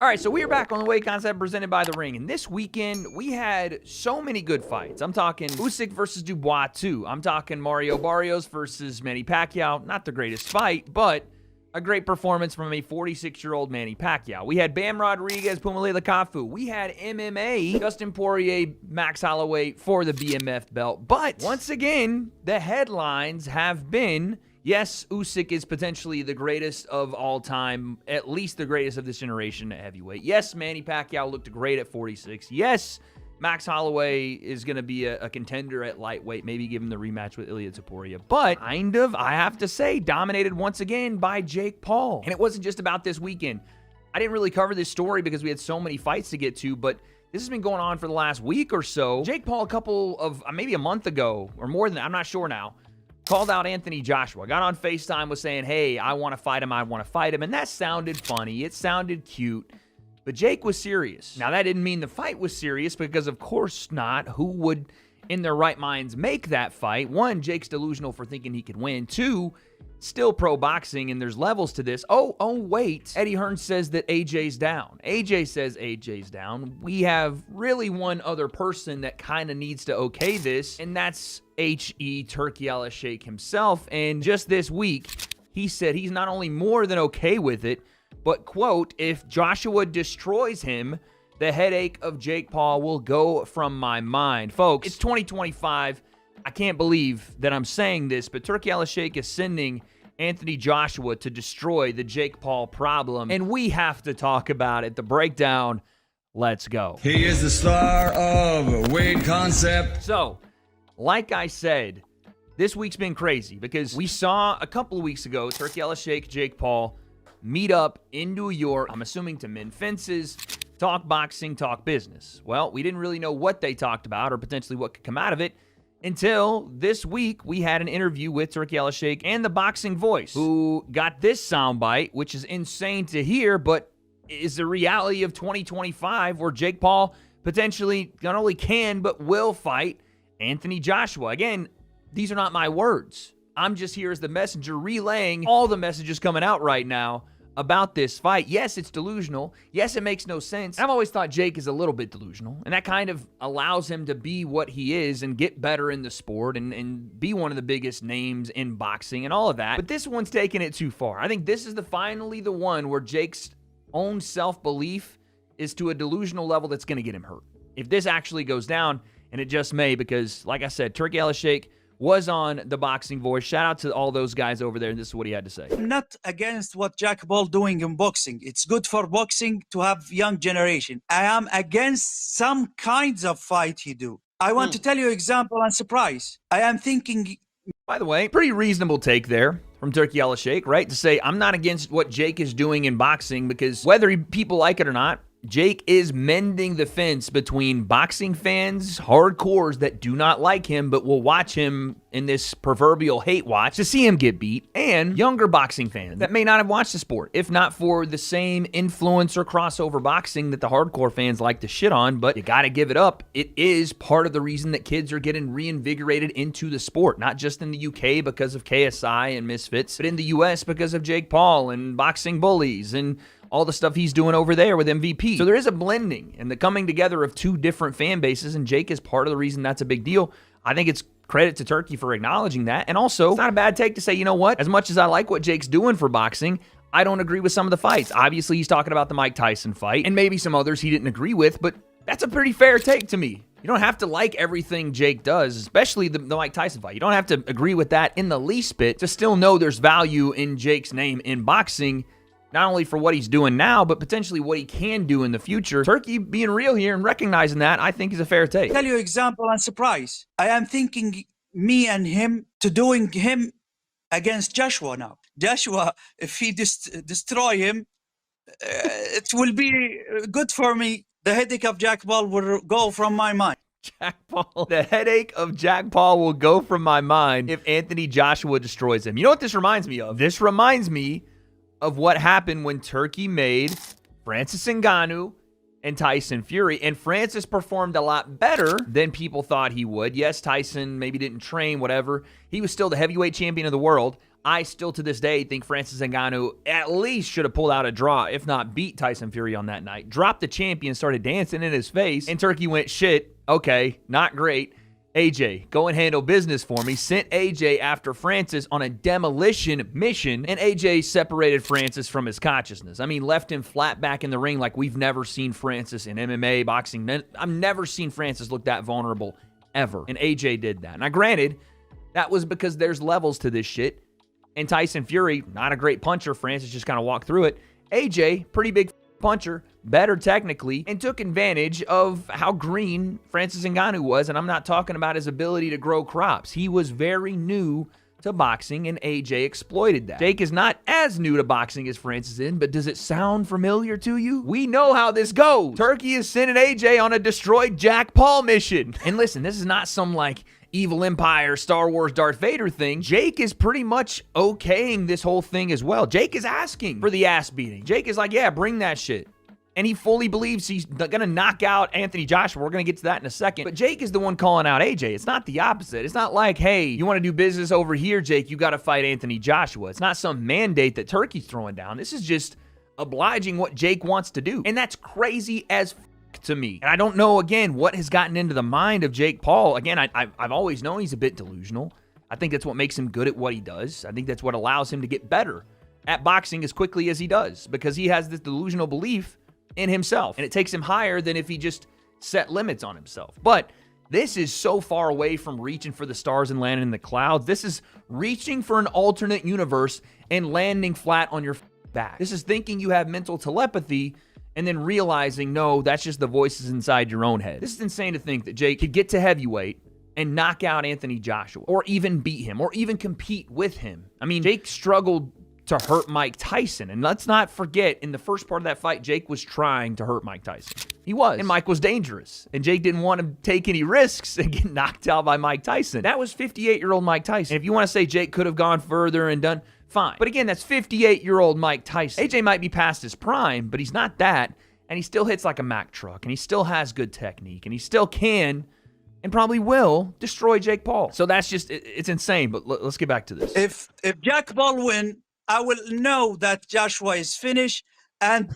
All right, so we are back on the Weight Concept presented by The Ring. And this weekend, we had so many good fights. I'm talking Usyk versus W.A.D.E. I'm talking Mario Barrios versus Manny Pacquiao. Not the greatest fight, but a great performance from a 46-year-old Manny Pacquiao. We had Bam Rodriguez, Pumalela Kafu. We had MMA, Dustin Poirier, Max Holloway for the BMF belt. But once again, the headlines have been, yes, Usyk is potentially the greatest of all time, at least the greatest of this generation at heavyweight. Yes, Manny Pacquiao looked great at 46. Yes, Max Holloway is going to be a contender at lightweight, maybe give him the rematch with Ilia Topuria. But I have to say, dominated once again by Jake Paul. And it wasn't just about this weekend. I didn't really cover this story because we had so many fights to get to, but this has been going on for the last week or so. Jake Paul, a couple of, maybe a month ago, or more than that, I'm not sure now, called out Anthony Joshua. Got on FaceTime, was saying, hey, I want to fight him, And that sounded funny. It sounded cute. But Jake was serious. Now, that didn't mean the fight was serious because, of course not. Who would, in their right minds, make that fight? One, Jake's delusional for thinking he could win. Two, still pro boxing, and there's levels to this. Oh, wait. Eddie Hearn says that AJ's down. AJ says AJ's down. We have really one other person that kind of needs to okay this, and that's H.E. Turki Alalshikh himself. And just this week, he said he's not only more than okay with it, but, quote, if Joshua destroys him, the headache of Jake Paul will go from my mind. Folks, it's 2025. I can't believe that I'm saying this, but Turki Alalshikh is sending Anthony Joshua to destroy the Jake Paul problem, and we have to talk about it. The breakdown, let's go. He is the star of Weight Concept. So, like I said, this week's been crazy because we saw a couple of weeks ago Turki Alalshikh, Jake Paul meet up in New York, I'm assuming to mend fences, talk boxing, talk business. Well, we didn't really know what they talked about or potentially what could come out of it until this week we had an interview with Turki Alalshikh and the Boxing Voice, who got this soundbite, which is insane to hear, but is the reality of 2025 where Jake Paul potentially not only can but will fight Anthony Joshua. Again, these are not my words. I'm just here as the messenger relaying all the messages coming out right now about this fight. Yes, it's delusional. Yes, it makes no sense. I've always thought Jake is a little bit delusional, and that kind of allows him to be what he is and get better in the sport and be one of the biggest names in boxing and all of that. But this one's taking it too far. I think this is finally the one where Jake's own self-belief is to a delusional level that's going to get him hurt. If this actually goes down, and it just may, because, like I said, Turki Alalshikh was on the Boxing Voice. Shout out to all those guys over there, and this is what he had to say. I'm not against what Jake Paul doing in boxing. It's good for boxing to have young generation. I am against some kinds of fight he do. I want to tell you example and surprise. I am thinking... By the way, pretty reasonable take there from Turki Alalshikh, right? To say, I'm not against what Jake is doing in boxing because whether people like it or not, Jake is mending the fence between boxing fans, hardcores that do not like him but will watch him in this proverbial hate watch to see him get beat, and younger boxing fans that may not have watched the sport, if not for the same influence or crossover boxing that the hardcore fans like to shit on, but you gotta give it up. It is part of the reason that kids are getting reinvigorated into the sport, not just in the UK because of KSI and Misfits, but in the US because of Jake Paul and Boxing Bullies and all the stuff he's doing over there with MVP. So there is a blending and the coming together of two different fan bases, and Jake is part of the reason that's a big deal. I think it's credit to Turki for acknowledging that. And also, it's not a bad take to say, you know what? As much as I like what Jake's doing for boxing, I don't agree with some of the fights. Obviously, he's talking about the Mike Tyson fight, and maybe some others he didn't agree with, but that's a pretty fair take to me. You don't have to like everything Jake does, especially the Mike Tyson fight. You don't have to agree with that in the least bit to still know there's value in Jake's name in boxing, not only for what he's doing now, but potentially what he can do in the future. Turki being real here and recognizing that, I think, is a fair take. Tell you example and surprise. I am thinking me and him to doing him against Joshua now. Joshua, if he destroy him, it will be good for me. The headache of Jake Paul will go from my mind. Jake Paul. The headache of Jake Paul will go from my mind if Anthony Joshua destroys him. You know what this reminds me of? This reminds me of what happened when Turki made Francis Ngannou and Tyson Fury, and Francis performed a lot better than people thought he would. Yes, Tyson maybe didn't train, whatever. He was still the heavyweight champion of the world. I still to this day think Francis Ngannou at least should have pulled out a draw, if not beat Tyson Fury on that night. Dropped the champion, started dancing in his face, and Turki went, shit, okay, not great. AJ, go and handle business for me. Sent AJ after Francis on a demolition mission, and AJ separated Francis from his consciousness. I mean, left him flat back in the ring like we've never seen Francis in MMA, boxing. I've never seen Francis look that vulnerable ever, and AJ did that. Now, granted, that was because there's levels to this shit, and Tyson Fury, not a great puncher. Francis just kind of walked through it. AJ, pretty big puncher, better technically, and took advantage of how green Francis Ngannou was, and I'm not talking about his ability to grow crops. He was very new to boxing, and AJ exploited that. Jake is not as new to boxing as Francis is, but does it sound familiar to you? We know how this goes. Turki is sending AJ on a destroyed Jack Paul mission. And listen, this is not some like Evil Empire, Star Wars, Darth Vader thing. Jake is pretty much okaying this whole thing as well. Jake is asking for the ass beating. Jake is like, yeah, bring that shit. And he fully believes he's going to knock out Anthony Joshua. We're going to get to that in a second. But Jake is the one calling out AJ. It's not the opposite. It's not like, hey, you want to do business over here, Jake, you got to fight Anthony Joshua. It's not some mandate that Turki's throwing down. This is just obliging what Jake wants to do. And that's crazy as to me. And I don't know, again, what has gotten into the mind of Jake Paul. Again, I've always known he's a bit delusional. I think that's what makes him good at what he does. I think that's what allows him to get better at boxing as quickly as he does, because he has this delusional belief in himself, and it takes him higher than if he just set limits on himself. But this is so far away from reaching for the stars and landing in the clouds. This is reaching for an alternate universe and landing flat on your back. This is thinking you have mental telepathy and then realizing, no, that's just the voices inside your own head. This is insane to think that Jake could get to heavyweight and knock out Anthony Joshua, or even beat him, or even compete with him. I mean, Jake struggled to hurt Mike Tyson. And let's not forget, in the first part of that fight, Jake was trying to hurt Mike Tyson. He was. And Mike was dangerous. And Jake didn't want to take any risks and get knocked out by Mike Tyson. That was 58-year-old Mike Tyson. And if you want to say Jake could have gone further and done, fine. But again, that's 58-year-old Mike Tyson. AJ might be past his prime, but he's not that. And he still hits like a Mack truck. And he still has good technique. And he still can, and probably will, destroy Jake Paul. So that's just, it's insane. But let's get back to this. If Jack Paul win, I will know that Joshua is finished, and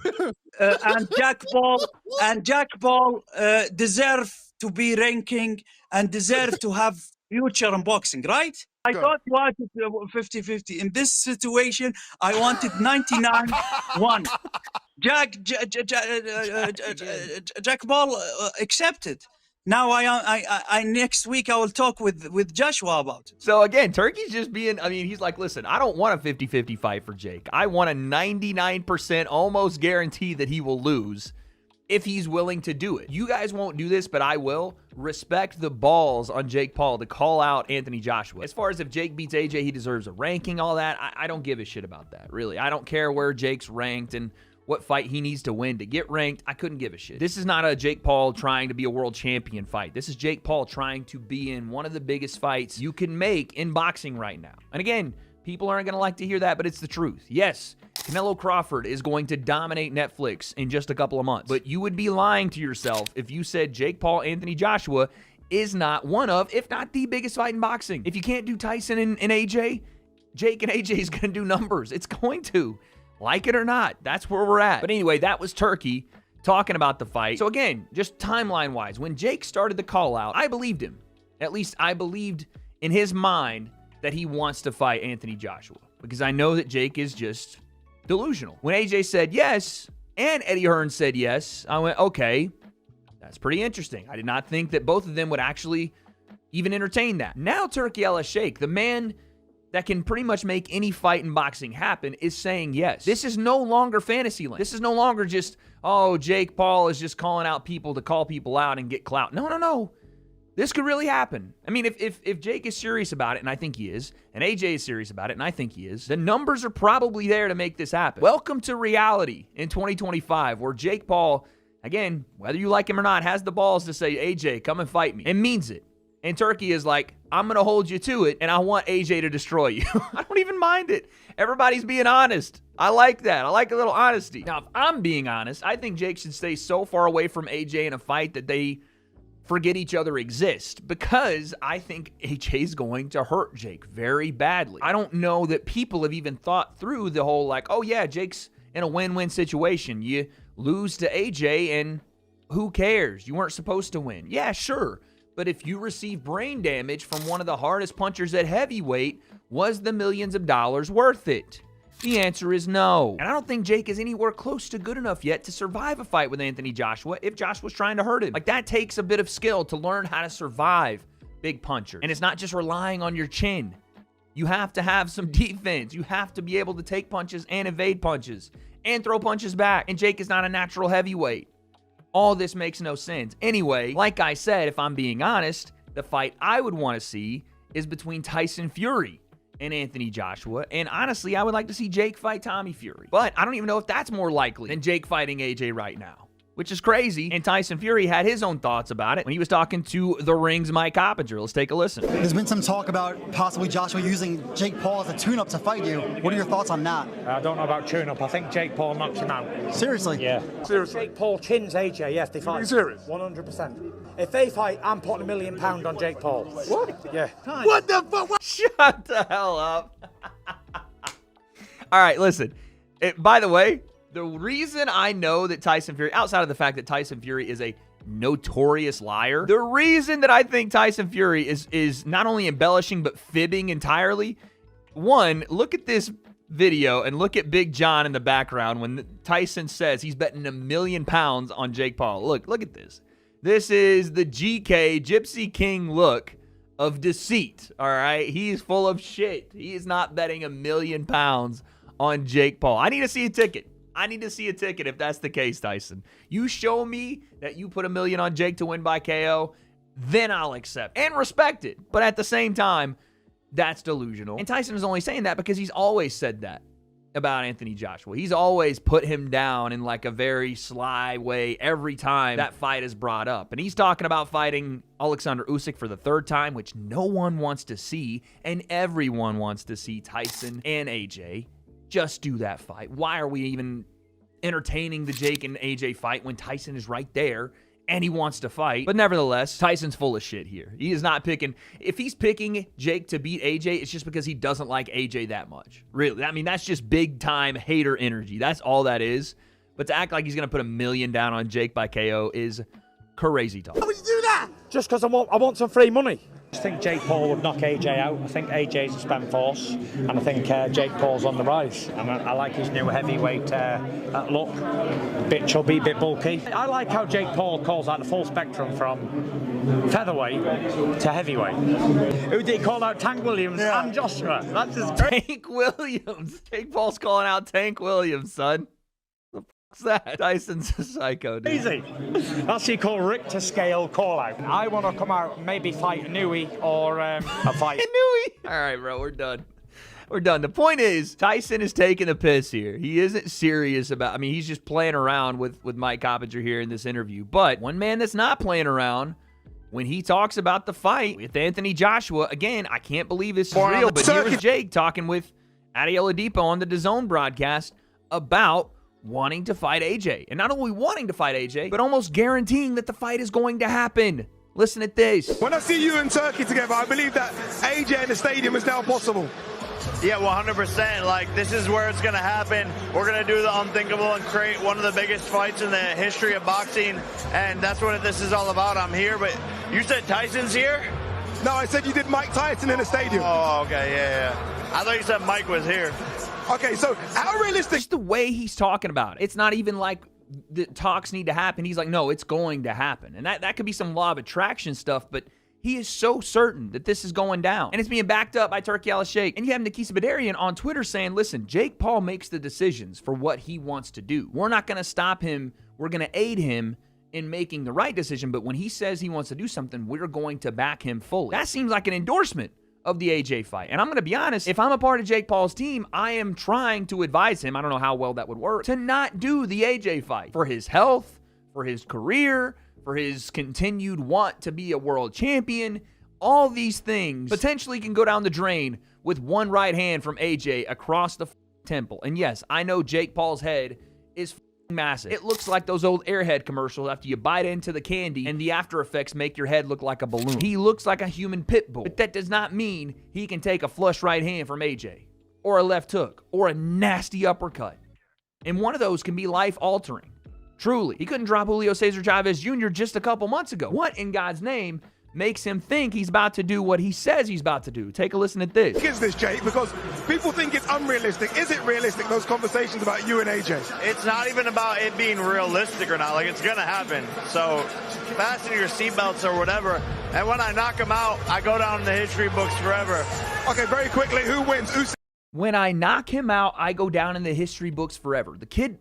Jack Paul deserve to be ranking and deserve to have future in boxing, right? I thought you wanted 50-50. In this situation, I wanted 99-1. Jack Paul accepted. Now I next week I will talk with Joshua about it. So again, Turki's just being, I mean, he's like, listen, I don't want a 50-50 fight for Jake. I want a 99% almost guarantee that he will lose if he's willing to do it. You guys won't do this, but I will. Respect the balls on Jake Paul to call out Anthony Joshua. As far as if Jake beats AJ, he deserves a ranking, all that. I don't give a shit about that, really. I don't care where Jake's ranked and what fight he needs to win to get ranked. I couldn't give a shit. This is not a Jake Paul trying to be a world champion fight. This is Jake Paul trying to be in one of the biggest fights you can make in boxing right now. And again, people aren't going to like to hear that, but it's the truth. Yes, Canelo Crawford is going to dominate Netflix in just a couple of months, but you would be lying to yourself if you said Jake Paul, Anthony Joshua is not one of, if not the biggest fight in boxing. If you can't do Tyson and AJ, Jake and AJ is going to do numbers. It's going to. Like it or not, that's where we're at. But anyway, that was Turki talking about the fight. So again, just timeline-wise, when Jake started the call-out, I believed him. At least I believed in his mind that he wants to fight Anthony Joshua, because I know that Jake is just delusional. When AJ said yes, and Eddie Hearn said yes, I went, okay, that's pretty interesting. I did not think that both of them would actually even entertain that. Now Turki Alalshikh, the man that can pretty much make any fight in boxing happen, is saying yes. This is no longer fantasy land. This is no longer just, oh, Jake Paul is just calling out people to call people out and get clout. No. This could really happen. I mean, if Jake is serious about it, and I think he is, and AJ is serious about it, and I think he is, the numbers are probably there to make this happen. Welcome to reality in 2025, where Jake Paul, again, whether you like him or not, has the balls to say, AJ, come and fight me, and means it. And Turki is like, I'm going to hold you to it, and I want AJ to destroy you. I don't even mind it. Everybody's being honest. I like that. I like a little honesty. Now, if I'm being honest, I think Jake should stay so far away from AJ in a fight that they forget each other exist, because I think AJ's going to hurt Jake very badly. I don't know that people have even thought through the whole like, oh yeah, Jake's in a win-win situation. You lose to AJ and who cares? You weren't supposed to win. Yeah, sure. But if you receive brain damage from one of the hardest punchers at heavyweight, was the millions of dollars worth it? The answer is no. And I don't think Jake is anywhere close to good enough yet to survive a fight with Anthony Joshua if Joshua's trying to hurt him. Like, that takes a bit of skill to learn how to survive big punchers. And it's not just relying on your chin. You have to have some defense. You have to be able to take punches and evade punches and throw punches back. And Jake is not a natural heavyweight. All this makes no sense. Anyway, like I said, if I'm being honest, the fight I would want to see is between Tyson Fury and Anthony Joshua. And honestly, I would like to see Jake fight Tommy Fury. But I don't even know if that's more likely than Jake fighting AJ right now, which is crazy. And Tyson Fury had his own thoughts about it when he was talking to The Ring's Mike Coppinger. Let's take a listen. There's been some talk about possibly Joshua using Jake Paul as a tune-up to fight you. What are your thoughts on that? I don't know about tune-up. I think Jake Paul knocks him out. Seriously? Yeah. Seriously? Jake Paul chins AJ, yes, they fight. Are you serious? 100%. If they fight, I'm putting £1 million on Jake Paul. What? Yeah. What the fuck? What? Shut the hell up. All right, listen. By the way, the reason I know that Tyson Fury, outside of the fact that Tyson Fury is a notorious liar, the reason that I think Tyson Fury is not only embellishing but fibbing entirely, one, look at this video and look at Big John in the background when Tyson says he's betting £1 million on Jake Paul. Look at this. This is the GK Gypsy King look of deceit, all right? He's full of shit. He is not betting £1 million on Jake Paul. I need to see a ticket. I need to see a ticket if that's the case, Tyson. You show me that you put $1 million on Jake to win by KO, then I'll accept and respect it. But at the same time, that's delusional. And Tyson is only saying that because he's always said that about Anthony Joshua. He's always put him down in like a very sly way every time that fight is brought up. And he's talking about fighting Alexander Usyk for the third time, which no one wants to see. And everyone wants to see Tyson and AJ just do that fight. Why are we even entertaining the Jake and AJ fight when Tyson is right there and he wants to fight? But nevertheless, Tyson's full of shit here. He is not picking. If he's picking Jake to beat AJ, it's just because he doesn't like AJ that much. Really. I mean, that's just big time hater energy. That's all that is. But to act like he's going to put $1 million down on Jake by KO is crazy talk. Why would you do that? Just because I want some free money. I think Jake Paul would knock AJ out. I think AJ's a spent force, and I think Jake Paul's on the rise. And I like his new heavyweight look. Bit chubby, bit bulky. I like how Jake Paul calls out the full spectrum from featherweight to heavyweight. Who did he call out? Tank Williams and Joshua. That's just great. Tank Williams. Jake Paul's calling out Tank Williams, son. What's that? Tyson's a psycho, dude. Easy. That's what you call Richter scale call out. I want to come out, maybe fight Nui or a fight. Nui. All right, bro, we're done. We're done. The point is, Tyson is taking a piss here. He isn't serious about, I mean, he's just playing around with Mike Coppinger here in this interview. But one man that's not playing around, when he talks about the fight with Anthony Joshua, again, I can't believe this is real, but here was Jake talking with W.A.D.E on the DAZN broadcast about wanting to fight AJ. And not only wanting to fight AJ, but almost guaranteeing that the fight is going to happen. Listen at this. When I see you and Turkey together, I believe that AJ in the stadium is now possible. Yeah, 100%. Like, this is where it's going to happen. We're going to do the unthinkable and create one of the biggest fights in the history of boxing. And that's what this is all about. I'm here, but you said Tyson's here? No, I said you did Mike Tyson in the stadium. Oh, okay, yeah. I thought you said Mike was here. Okay, so how realistic? Just the way he's talking about it. It's not even like the talks need to happen. He's like, no, it's going to happen. And that could be some law of attraction stuff, but he is so certain that this is going down. And it's being backed up by Turki Alalshikh. And you have Nikisa Badarian on Twitter saying, listen, Jake Paul makes the decisions for what he wants to do. We're not going to stop him. We're going to aid him in making the right decision. But when he says he wants to do something, we're going to back him fully. That seems like an endorsement of the AJ fight. And I'm going to be honest, if I'm a part of Jake Paul's team, I am trying to advise him, I don't know how well that would work, to not do the AJ fight for his health, for his career, for his continued want to be a world champion. All these things potentially can go down the drain with one right hand from AJ across the temple. And yes, I know Jake Paul's head is massive. It looks like those old Airhead commercials after you bite into the candy and the after effects make your head look like a balloon. He looks like a human pit bull, but that does not mean he can take a flush right hand from AJ, or a left hook, or a nasty uppercut. And one of those can be life-altering. Truly. He couldn't drop Julio Cesar Chavez Jr. just a couple months ago. What in God's name makes him think he's about to do what he says he's about to do? Take a listen at this. Is this, Jake? Because people think it's unrealistic. Is it realistic, those conversations about you and AJ? It's not even about it being realistic or not. Like, it's going to happen. So fasten your seatbelts or whatever. And when I knock him out, I go down in the history books forever. Okay, very quickly, who wins? When I knock him out, I go down in the history books forever. The kid,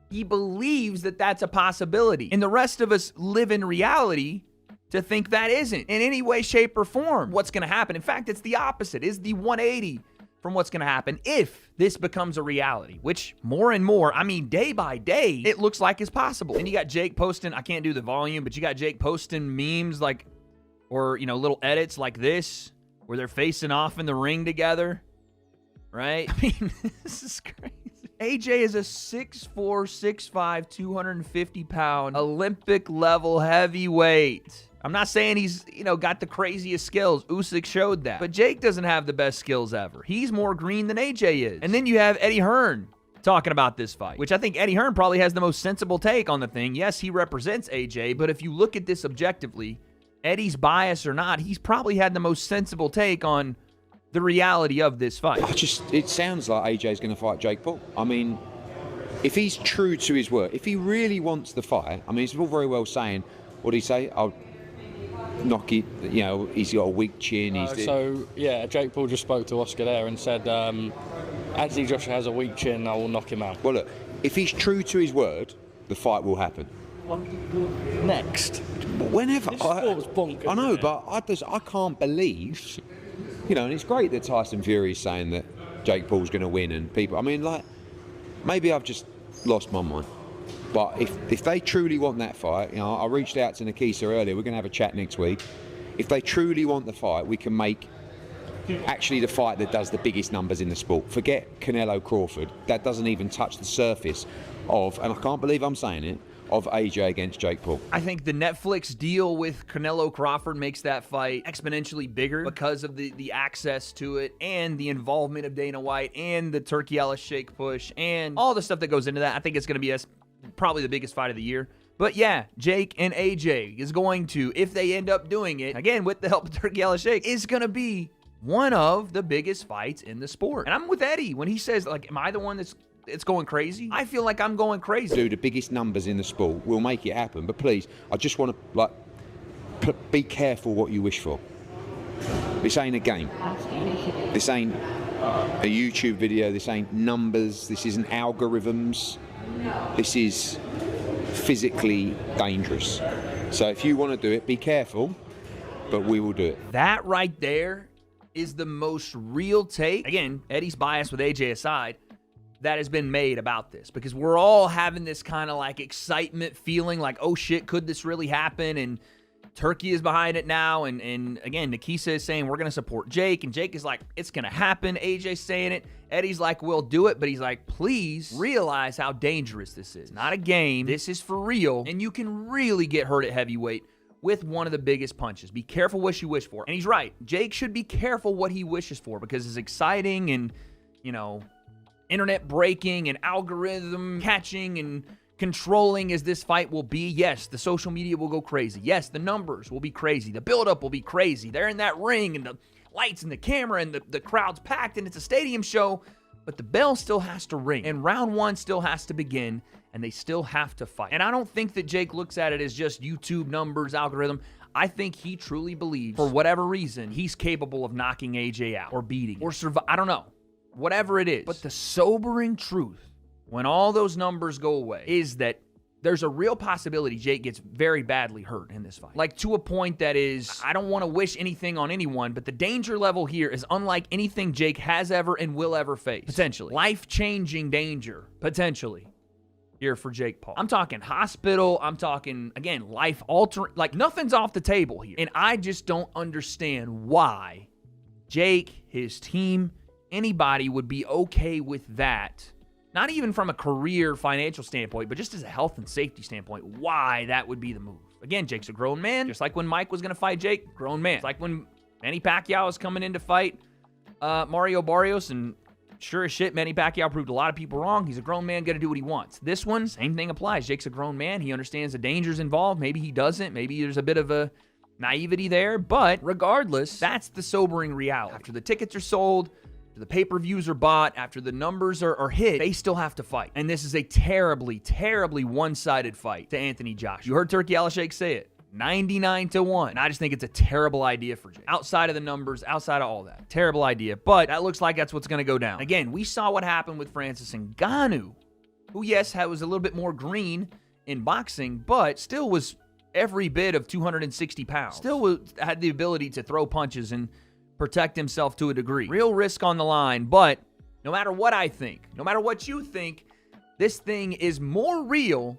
he believes that that's a possibility. And the rest of us live in reality to think that isn't in any way, shape, or form what's going to happen. In fact, it's the opposite. It's the 180 from what's going to happen if this becomes a reality, which more and more, I mean, day by day, it looks like is possible. And you got Jake posting, I can't do the volume, but you got Jake posting memes like, or, you know, little edits like this, where they're facing off in the ring together, right? I mean, this is crazy. AJ is a 6'4", 6'5", 250-pound Olympic-level heavyweight. I'm not saying he's, you know, got the craziest skills. Usyk showed that. But Jake doesn't have the best skills ever. He's more green than AJ is. And then you have Eddie Hearn talking about this fight, which I think Eddie Hearn probably has the most sensible take on the thing. Yes, he represents AJ, but if you look at this objectively, Eddie's bias or not, he's probably had the most sensible take on the reality of this fight. It sounds like AJ's going to fight Jake Paul. I mean, if he's true to his word, if he really wants the fight, I mean, it's all very well saying, what did he say? I'll knock it, you know, he's got a weak chin. Jake Paul just spoke to Oscar there and said, Anthony Joshua has a weak chin, I will knock him out. Well, look, if he's true to his word, the fight will happen. Next. Whenever. This sport's bonkers, I know, isn't it? but I can't believe, you know, and it's great that Tyson Fury is saying that Jake Paul's going to win, and people, I mean, like, maybe I've just lost my mind. But if they truly want that fight, you know, I reached out to Nikisa earlier, we're going to have a chat next week. If they truly want the fight, we can make actually the fight that does the biggest numbers in the sport. Forget Canelo Crawford. That doesn't even touch the surface of, and I can't believe I'm saying it, of AJ against Jake Paul. I think the Netflix deal with Canelo Crawford makes that fight exponentially bigger because of the access to it and the involvement of Dana White and the Turki Alalshikh push and all the stuff that goes into that. I think it's going to be probably the biggest fight of the year. But yeah, Jake and AJ is going to, if they end up doing it, again, with the help of Turki Alalshikh, is going to be one of the biggest fights in the sport. And I'm with Eddie when he says, like, am I the one that's going crazy? I feel like I'm going crazy. Do the biggest numbers in the sport. We'll make it happen. But please, I just want to, like, be careful what you wish for. This ain't a game. This ain't a YouTube video. This ain't numbers. This isn't algorithms. This is physically dangerous. So if you want to do it, be careful, but we will do it. That right there is the most real take. Again, Eddie's bias with AJ aside, that has been made about this, because we're all having this kind of like excitement feeling like, oh shit, could this really happen? And Turkey is behind it now. And again, Nikisa is saying we're going to support Jake. And Jake is like, it's going to happen. AJ's saying it. Eddie's like, we'll do it. But he's like, please realize how dangerous this is. Not a game. This is for real. And you can really get hurt at heavyweight with one of the biggest punches. Be careful what you wish for. And he's right. Jake should be careful what he wishes for, because it's exciting and, you know, internet breaking and algorithm catching and controlling as this fight will be. Yes, the social media will go crazy. Yes, the numbers will be crazy. The buildup will be crazy. They're in that ring and the lights and the camera and the crowd's packed and it's a stadium show, but the bell still has to ring and round one still has to begin and they still have to fight. And I don't think that Jake looks at it as just YouTube numbers, algorithm. I think he truly believes, for whatever reason, he's capable of knocking AJ out or beating or survive. I don't know. Whatever it is. But the sobering truth, when all those numbers go away, is that there's a real possibility Jake gets very badly hurt in this fight. Like, to a point that is, I don't want to wish anything on anyone, but the danger level here is unlike anything Jake has ever and will ever face. Potentially. Life-changing danger. Potentially. Here for Jake Paul. I'm talking hospital. I'm talking, again, life-altering. Like, nothing's off the table here. And I just don't understand why Jake, his team, anybody would be okay with that not even from a career financial standpoint, but just as a health and safety standpoint, why that would be the move. Again, Jake's a grown man, just like when Mike was going to fight Jake, grown man. It's like when Manny Pacquiao was coming in to fight Mario Barrios, and sure as shit, Manny Pacquiao proved a lot of people wrong. He's a grown man, got to do what he wants. This one, same thing applies. Jake's a grown man. He understands the dangers involved. Maybe he doesn't. Maybe there's a bit of a naivety there. But regardless, that's the sobering reality. After the tickets are sold, after the pay-per-views are bought, after the numbers are hit, they still have to fight. And this is a terribly, terribly one-sided fight to Anthony Joshua. You heard Turki Alalshikh say it. 99-1. And I just think it's a terrible idea for Jake. Outside of the numbers, outside of all that. Terrible idea. But that looks like that's what's going to go down. Again, we saw what happened with Francis Ngannou, who, yes, was a little bit more green in boxing, but still was every bit of 260 pounds. Still had the ability to throw punches and protect himself to a degree. Real risk on the line, but no matter what I think, no matter what you think, this thing is more real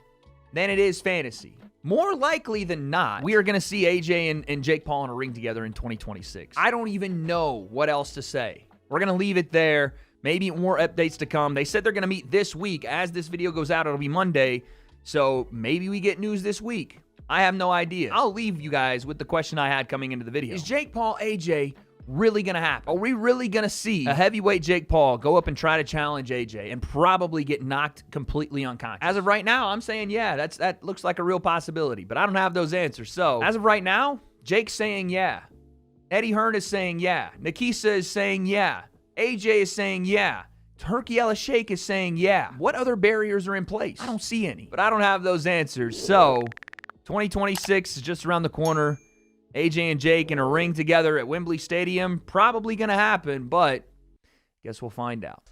than it is fantasy. More likely than not, we are going to see AJ and Jake Paul in a ring together in 2026. I don't even know what else to say. We're going to leave it there. Maybe more updates to come. They said they're going to meet this week. As this video goes out, it'll be Monday. So maybe we get news this week. I have no idea. I'll leave you guys with the question I had coming into the video. Is Jake Paul, AJ really going to happen? Are we really going to see a heavyweight Jake Paul go up and try to challenge AJ and probably get knocked completely unconscious? As of right now, I'm saying, yeah, that looks like a real possibility, but I don't have those answers. So as of right now, Jake's saying yeah. Eddie Hearn is saying yeah. Nikisa is saying yeah. AJ is saying yeah. Turki Alalshikh is saying yeah. What other barriers are in place? I don't see any, but I don't have those answers. So 2026 is just around the corner. AJ and Jake in a ring together at Wembley Stadium. Probably going to happen, but guess we'll find out.